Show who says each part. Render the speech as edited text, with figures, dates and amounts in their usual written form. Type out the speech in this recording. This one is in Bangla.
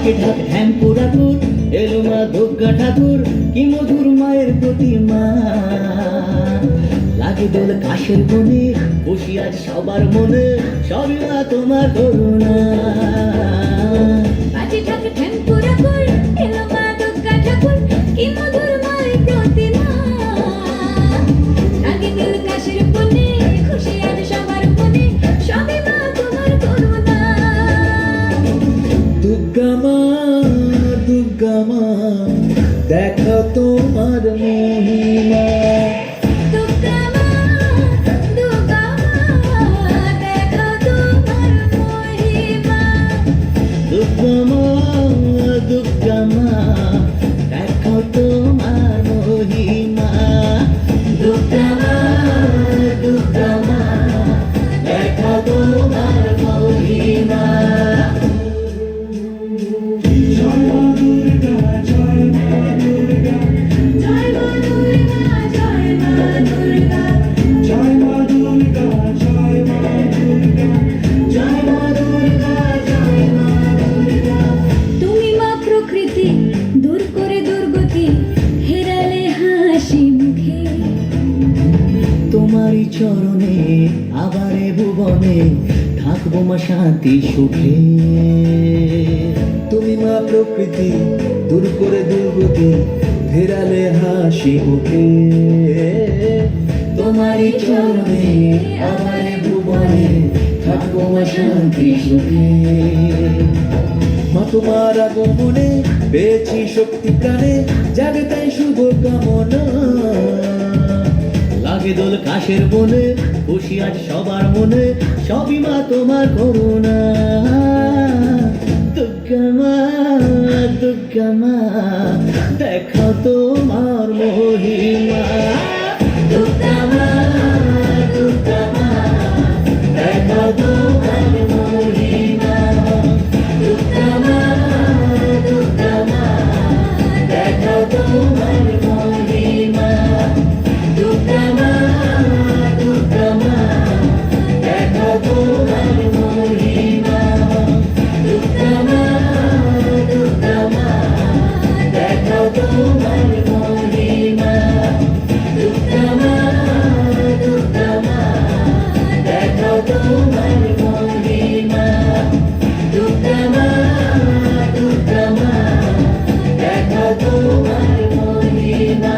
Speaker 1: লাগে ঢাক ধ্যান পুরাপুর, এলো মা দুর্গা ঠাকুর, কি মধুর মায়ের প্রতিমা। লাগে দোল কাশের বনে, খুশি আজ সবার মনে, সবই মা তোমার করুণা।
Speaker 2: বাজে ঢাক ঢ্যাং পুরাপুর, এলো মা দুর্গা ঠাকুর, কি মধুর মায়ের প্রতিমা। লাগে দোল কাশের বনে, খুশি আজ সবার মনে, সবই মা তোমার করুণা।
Speaker 3: দুর্গা মা, দুর্গা মা, দেখো তোমার মহিমা।
Speaker 2: দুর্গা মা, দুর্গা মা, দেখো তোমার মহিমা।
Speaker 1: দুর্গা মা, দুর্গা মা, দেখো তোমার মহিমা। দুর্গা মা, দুর্গা মা, দেখো তোমার মহিমা।
Speaker 3: জয় মা দুর্গা, জয় মা দুর্গা,
Speaker 2: জয় মা দুর্গা, জয় মা দুর্গা,
Speaker 3: জয় মা দুর্গা, জয় মা দুর্গা,
Speaker 1: জয় মা দুর্গা, জয় মা দুর্গা।
Speaker 2: তুমি মা প্রকৃতি, দূর করে দুর্গতি, হেরালে হাসি মুখে।
Speaker 1: তোমারই চরণে আবারে ভুবনে থাকবো মা শান্তি সুখে।
Speaker 3: তুমি মা প্রকৃতি, দূর করে দুর্গতি, ফেরালে হাসি মুখে।
Speaker 1: তোমারই চরণে আবারে ভুবনে থাকবো মা শান্তি সুখে।
Speaker 3: মা তোমার আগমনে পেয়েছি শক্তি প্রাণে, জাগে তাই শুভ কামনা।
Speaker 1: লাগে দোল কাশের বনে, খুশি আজ সবার মনে, সবই মা তোমার করুণা। দুর্গা মা, দুর্গা মা, দেখো তোমার মহিমা। দুর্গা মা, দুর্গা মা, দেখো তোমার মহিমা। দুর্গা মা, দুর্গা মা, দেখো তোমার মহিমা। দুর্গা মা, দুর্গা মা, দেখো তোমার মহিমা। দুর্গা মা, দুর্গা মা, দেখো তোমার মহিমা। দুর্গা মা, দুর্গা মা, দেখো তোমার মহিমা। দুর্গা মা, দুর্গা মা, দেখো তোমার মহিমা।